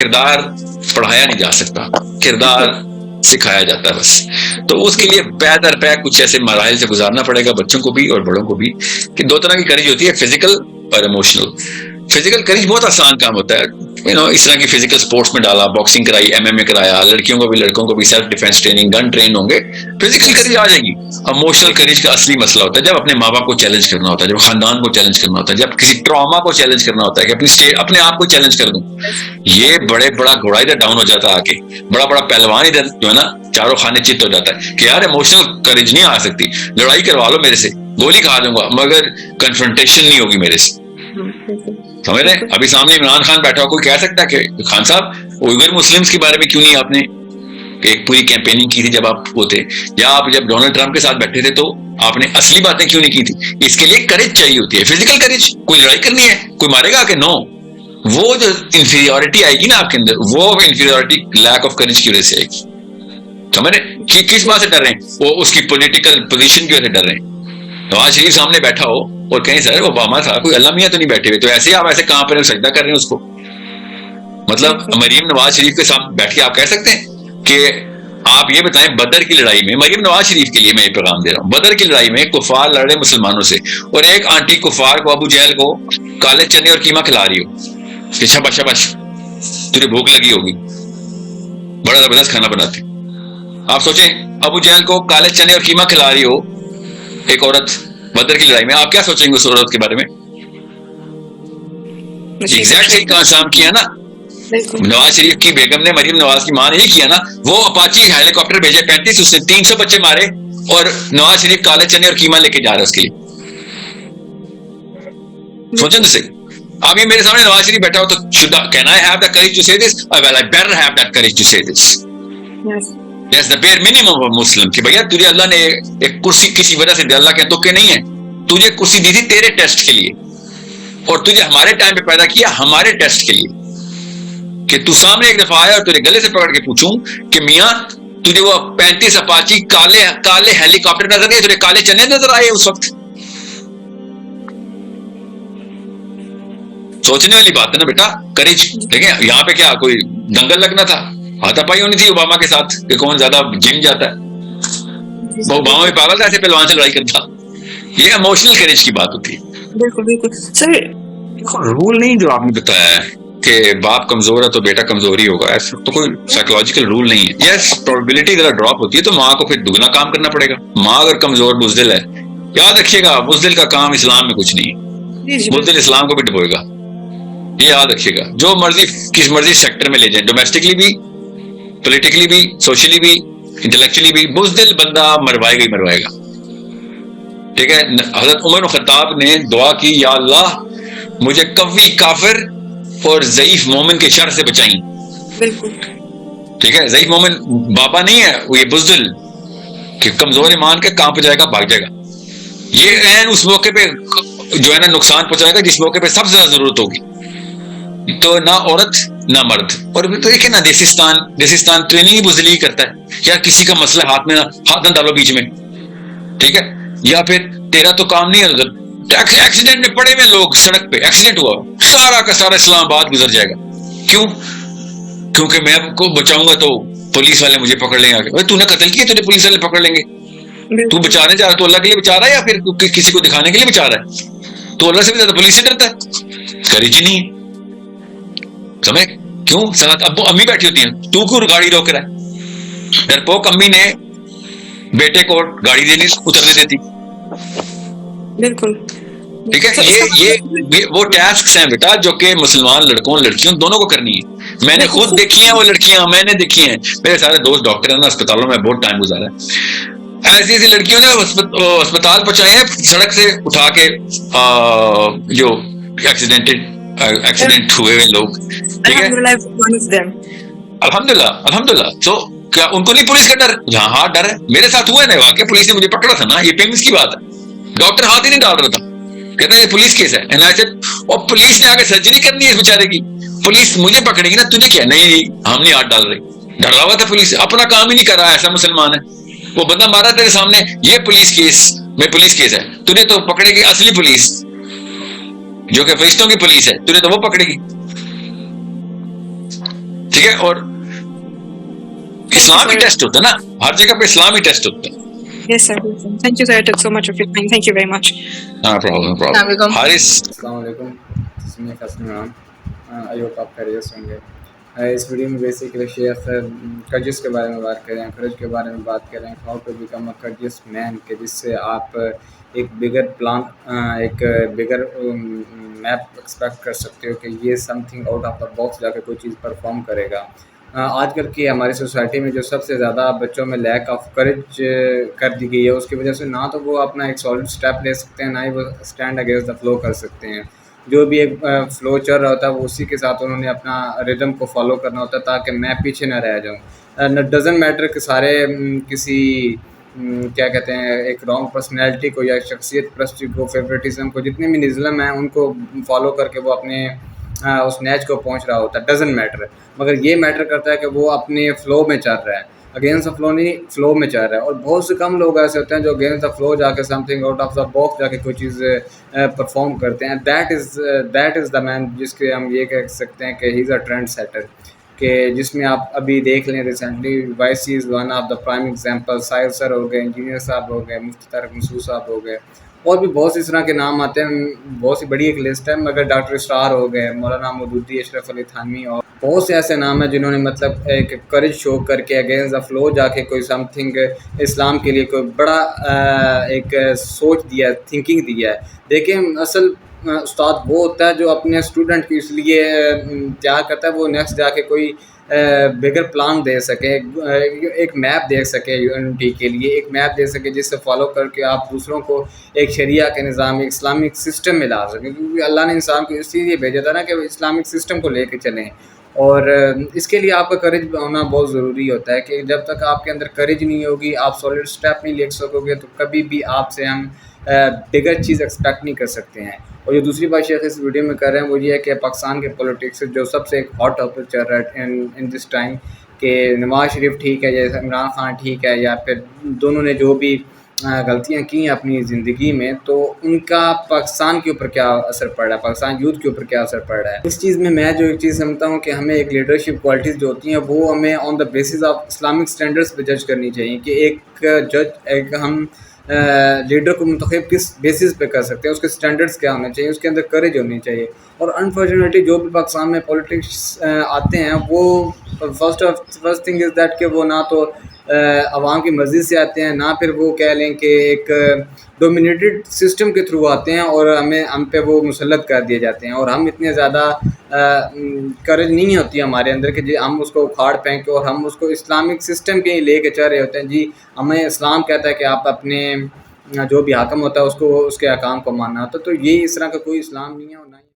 کردار پڑھایا نہیں جا سکتا، کردار سکھایا جاتا ہے بس. تو اس کے لیے پے در پے کچھ ایسے مراحل سے گزارنا پڑے گا بچوں کو بھی اور بڑوں کو بھی، کہ دو طرح کی کریج ہوتی ہے، فزیکل اور ایموشنل. فزیکل کریج بہت آسان کام ہوتا ہے، اس طرح کی فزیکل سپورٹس میں ڈالا، باکسنگ کرائی، MMA کرایا، لڑکیوں کو بھی لڑکوں کو بھی سیلف ڈیفینس ٹریننگ، گن ٹرین ہوں گے، فزیکل کریج آ جائے گی. ایموشنل کریج کا اصلی مسئلہ ہوتا ہے جب اپنے ماں باپ کو چیلنج کرنا ہوتا ہے، جب خاندان کو چیلنج کرنا ہوتا ہے، جب کسی ٹراما کو چیلنج کرنا ہوتا ہے کہ اپنے آپ کو چیلنج کر دوں. یہ بڑا گھوڑا ادھر ڈاؤن ہو جاتا ہے، آ کے بڑا پہلوان ادھر جو ہے نا چاروں خانے چت ہو جاتا ہے کہ یار ایموشنل کریج نہیں آ سکتی، لڑائی کروا لو میرے سے، گولی کھا دوں گا مگر کنفرنٹیشن نہیں ہوگی میرے سے. سمجھ رہے؟ ابھی سامنے عمران خان بیٹھا ہو، کوئی کہہ سکتا ہے کہ خان صاحب اوئگر مسلمز کے بارے میں کیوں نہیں آپ نے ایک پوری کیمپیننگ کی تھی جب آپ وہ تھے، یا آپ جب ڈونلڈ ٹرمپ کے ساتھ بیٹھے تھے تو آپ نے اصلی باتیں کیوں نہیں کی تھی؟ اس کے لیے کریج چاہیے ہوتی ہے، فزیکل کریج. کوئی لڑائی کرنی ہے، کوئی مارے گا کہ نو، وہ جو انفیریورٹی آئے گی نا آپ کے اندر، وہ انفیریورٹی لیک آف کریج کی وجہ سے آئے گی. سمجھ رہے کہ کس بات سے ڈر رہے ہیں؟ وہ اس کی پولیٹیکل پوزیشن کی وجہ سے ڈر رہے ہیں. نواز شریف سامنے بیٹھا ہو اور کہیں سر اوباما تھا، کوئی اللہ میاں تو نہیں بیٹھے ہوئے، تو ایسے ہی آپ ایسے کہاں پر سجدہ کر رہے ہیں اس کو؟ مطلب مریم نواز شریف کے ساتھ بیٹھ کے آپ کہہ سکتے ہیں کہ آپ یہ بتائیں بدر کی لڑائی میں، مریم نواز شریف کے لیے میں یہ پیغام دے رہا ہوں، بدر کی لڑائی میں کفار لڑے مسلمانوں سے، اور ایک آنٹی کفار کو، ابو جہل کو کالے چنے اور قیمہ کھلا رہی ہو کہ شاباش شاباش تجھے بھوک لگی ہوگی، بڑا زبردست کھانا بناتے. آپ سوچیں ابو جہل کو کالے چنے اور قیمہ کھلا رہی ہو ایک عورت بدر کی لڑائی میں، آپ کیا سوچیں گے اس عورت کے بارے میں؟ ایگزیکٹ صحیح کام کیا نا نواز شریف کی بیگم نے، مریم نواز کی ماں نے یہ کیا نا، وہ اپاچی ہیلی کاپٹر بھیجے 35، اس نے 300 بچے مارے، اور نواز شریف کالے چنے اور قیمہ لے کے جا رہا ہے اس کے لیے. سوچیں تو صحیح. اب یہ میرے سامنے نواز شریف بیٹھا ہو تو can I have the courage to say this? Well, I better have that courage to say this. That's the bare minimum of Muslim. کہ بھیا تجھے اللہ نے ایک کرسی کسی وجہ سے دی، اللہ کے تو کہ نہیں ہے، تجھے کرسی دی تھی تیرے ٹیسٹ کے لیے، اور تجھے ہمارے ٹائم پہ پیدا کیا ہمارے ٹیسٹ کے لیے، کہ تو سامنے ایک دفعہ آیا اور تجھے گلے سے پکڑ کے پوچھوں کہ میاں تجھے وہ 35 اپاچی کالے ہیلی کاپٹر نظر آئے، تجھے کالے چنے نظر آئے اس وقت؟ سوچنے والی بات ہے نا بیٹا. کریج دیکھیں یہاں پہ کیا کوئی دنگل لگنا تھا، ہاتھا پائی ہونی تھی اوباما کے ساتھ کہ کون زیادہ جم جاتا ہے. وہ اوباما بھی پاگل تھا ایسے پہلوان سے لڑائی کرتا. یہ ایموشنل کریج کی بات ہوتی ہے. بالکل سر، رول نہیں جو آپ نے بتایا ہے کہ باپ کمزور ہے تو بیٹا کمزور ہی ہوگا، ایسا تو کوئی سائیکولوجیکل رول نہیں ہے. یس پروبیبلٹی ذرا ڈراپ ہوتی ہے تو ماں کو پھر دگنا کام کرنا پڑے گا. ماں اگر کمزور بزدل ہے، یاد رکھیے گا بزدل کا کام اسلام میں کچھ نہیں ہے، بزدل اسلام کو بھی ڈبوئے گا. یہ یاد رکھیے گا. جو مرضی کس مرضی سیکٹر میں لے جائیں، ڈومیسٹکلی بھی، پولیٹیکلی بھی، سوشلی بھی، انٹلیکچولی بھی، بزدل بندہ مروائے گا ہی مروائے گا. ٹھیک ہے. حضرت عمر بن خطاب نے دعا کی، یا اللہ مجھے قوی کافر اور ضعیف مومن کے شر سے بچائیں. بالکل ٹھیک ہے. ضعیف مومن بابا نہیں ہے، وہ یہ بزدل کہ کمزور ایمان کے کام پہ جائے گا، بھاگ جائے گا. یہ عین اس موقع پہ جو ہے نا نقصان پہنچائے گا جس موقع پہ سب سے زیادہ ضرورت ہوگی. تو نہ عورت نہ مرد. اور تو دیکھیں نا دیسستان ٹریننگ ہی بزدلی کرتا ہے. کیا کسی کا مسئلہ ہاتھ نہ ڈالو بیچ میں، ٹھیک ہے. یا پھر تیرا تو کام نہیں ہے، ایکسیڈنٹ میں پڑے ہوئے لوگ سڑک پہ، ایکسیڈنٹ ہوا، سارا کا سارا اسلام آباد گزر جائے گا. کیوں؟ کیونکہ میں آپ کو بچاؤں گا تو پولیس والے مجھے پکڑ لیں گے. تو نے قتل کیا، تجھے پولیس والے پکڑ لیں گے. تو بچانے جا رہا تو اللہ کے لیے بچا رہا ہے یا پھر کسی کو دکھانے کے لیے بچا رہا ہے؟ تو اللہ سے بھی زیادہ پولیس سے ڈرتا ہے. کریج نہیں سمجھ. کیوں؟ سنت ابو امی بیٹھی ہوتی ہیں، تو کیوں گاڑی روک رہا ہے؟ ڈرپوک امی نے بیٹے کو گاڑی دینے اترنے دیتی. بالکل ٹھیک ہے. یہ وہ ٹاسکس ہیں بیٹا جو کہ مسلمان لڑکوں لڑکیوں دونوں کو کرنی ہے. میں نے خود دیکھی ہیں وہ لڑکیاں، میں نے دیکھی ہیں، میرے سارے دوست ڈاکٹر ہیں نا، اسپتالوں میں بہت ٹائم گزارا ہے. ایسی ایسی لڑکیوں نے اسپتال پہنچائے ہیں سڑک سے اٹھا کے، جو ایکسیڈنٹ ہوئے ہوئے لوگ. ٹھیک ہے. الحمدللہ. تو کیا ان کو نہیں پولیس کا ڈر؟ جہاں ہاتھ ڈر ہے. میرے ساتھ ہوا ہے نا واقعہ، پولیس نے مجھے پکڑا تھا نا، یہ پیمنٹس کی بات ہے. ڈاکٹر ہاتھ ہی نہیں ڈال رہا تھا، کہتے ہیں یہ پولیس کیس ہے. اور پولیس نے آگے سرجری کرنی ہے اس بیچارے کی. پولیس مجھے پکڑے گی نا، تجھے کیا؟ نہیں ہم نہیں ہاتھ ڈال رہے. ڈرا ہوا تھا پولیس، اپنا کام ہی نہیں کر رہا، ایسا مسلمان ہے. وہ بندہ مارا تیرے سامنے، یہ پولیس کیس میں پولیس کیس ہے. تجھے تو پکڑے گی اصلی پولیس جو کہ فرشتوں کی پولیس ہے، تجھے تو وہ پکڑے گی. ٹھیک ہے. اور اسلام ہی ٹیسٹ ہوتا ہے نا, ہر جگہ پہ اسلام ہی ٹیسٹ ہوتا ہے. Yes, sir. Thank you, sir. I took so much of your time. Thank you very much. No problem. Haris, السلام علیکم. سمیع حسن نام, ایوب آپ خیریت سے ہوں گے. اس ویڈیو میں بیسیکلی شیخ کرجس کے بارے میں بات کریں, کرج کے بارے میں بات کریں, how to become a courageous man, کہ جس سے آپ ایک بگر پلان, ایک بگر میپ ایکسپیکٹ کر سکتے ہو کہ یہ some thing out of the box جا کے کوئی چیز پرفارم کرے گا. آج کل کی ہماری سوسائٹی میں جو سب سے زیادہ بچوں میں لیک آف کریج کر دی گئی ہے, اس کی وجہ سے نہ تو وہ اپنا ایک سالڈ اسٹیپ لے سکتے ہیں, نہ ہی وہ اسٹینڈ اگینسٹ دا فلو کر سکتے ہیں. جو بھی ایک فلو چل رہا ہوتا ہے وہ اسی کے ساتھ انہوں نے اپنا ردم کو فالو کرنا ہوتا ہے تاکہ میں پیچھے نہ رہ جاؤں. ڈزنٹ میٹر کہ سارے کسی کیا کہتے ہیں ایک رانگ پرسنالٹی کو یا شخصیت پرستی کو, فیوریٹزم کو, جتنے بھی نظم ہیں ان کو فالو کر کے وہ اپنے اس نیچ کو پہنچ رہا ہوتا ہے. ڈزنٹ میٹر, مگر یہ میٹر کرتا ہے کہ وہ اپنے فلو میں چل رہا ہے, اگینسٹ دا فلو نہیں, فلو میں چل رہا ہے. اور بہت سے کم لوگ ایسے ہوتے ہیں جو اگینسٹ دا فلو جا کے some thing out of the box جا کے کوئی چیز پرفارم کرتے ہیں. دیٹ از دا مین, جس کے ہم یہ کہہ سکتے ہیں کہ ہی از اے ٹرینڈ سیٹر, کہ جس میں آپ ابھی دیکھ لیں recently voice is one of the prime example. Sahil sir ہو گئے, انجینئر صاحب ہو گئے, مفتی طارق مسعود صاحب ہو گئے, اور بھی بہت سی اس طرح کے نام آتے ہیں, بہت سی بڑی ایک لسٹ ہے. مگر ڈاکٹر اسٹار ہو گئے, مولانا مودودی, اشرف علی تھانوی, اور بہت سے ایسے نام ہیں جنہوں نے مطلب ایک کریج شو کر کے اگینسٹ دا فلو جا کے کوئی سم تھنگ اسلام کے لیے کوئی بڑا ایک سوچ دیا, تھنکنگ دیا ہے. دیکھیں اصل استاد وہ ہوتا ہے جو اپنے اسٹوڈنٹ کو اس لیے تیار کرتا ہے وہ نیکسٹ جا کے کوئی بگر پلان دے سکے, ایک میپ دے سکے یونٹی کے لیے, ایک میپ دے سکے جس سے فالو کر کے آپ دوسروں کو ایک شریعہ کے نظام, ایک اسلامک سسٹم میں لا سکیں. کیونکہ اللہ نے انسان کو اس لیے بھیجا تھا نا کہ اسلامک سسٹم کو لے کے چلیں, اور اس کے لیے آپ کا کریج ہونا بہت ضروری ہوتا ہے. کہ جب تک آپ کے اندر کریج نہیں ہوگی, آپ سالڈ اسٹیپ نہیں لے سکو گے, تو کبھی بھی آپ سے ہم بگر چیز ایکسپیکٹ نہیں کر سکتے ہیں. اور جو دوسری بات شیخ اس ویڈیو میں کر رہے ہیں وہ یہ ہے کہ پاکستان کے پولیٹکس جو سب سے ایک ہاٹ ٹاپک چل رہا ہے ان دس ٹائم, کہ نواز شریف ٹھیک ہے یا عمران خان ٹھیک ہے, یا پھر دونوں نے جو بھی غلطیاں کی ہیں اپنی زندگی میں, تو ان کا پاکستان کے اوپر کیا اثر پڑ رہا ہے, پاکستان یوتھ کے اوپر کیا اثر پڑ رہا ہے. اس چیز میں جو ایک چیز سمجھتا ہوں کہ ہمیں ایک لیڈرشپ کوالٹیز جو ہوتی ہیں وہ ہمیں on the basis of Islamic standards پہ جج کرنی چاہیے. کہ ایک ہم لیڈر کو منتخب کس بیسس پہ کر سکتے ہیں, اس کے اسٹینڈرڈس کیا ہونے چاہیے, اس کے اندر کریج ہونی چاہیے. اور انفارچونیٹلی جو بھی پاکستان میں پولیٹکس آتے ہیں وہ فرسٹ تھنگ از دیٹ کہ وہ نہ تو عوام کی مرضی سے آتے ہیں, نہ پھر وہ کہہ لیں کہ ایک ڈومینیٹڈ سسٹم کے تھرو آتے ہیں اور ہم پہ وہ مسلط کر دیے جاتے ہیں. اور ہم اتنے زیادہ کریج نہیں ہوتی ہمارے اندر کہ ہم اس کو اکھاڑ پھینکیں اور ہم اس کو اسلامک سسٹم کے لے کے چل رہے ہوتے ہیں. جی ہمیں اسلام کہتا ہے کہ آپ اپنے جو بھی حاکم ہوتا ہے اس کو اس کے احکام کو ماننا ہوتا ہے, تو یہ اس طرح کا کوئی اسلام نہیں ہے. اور نہ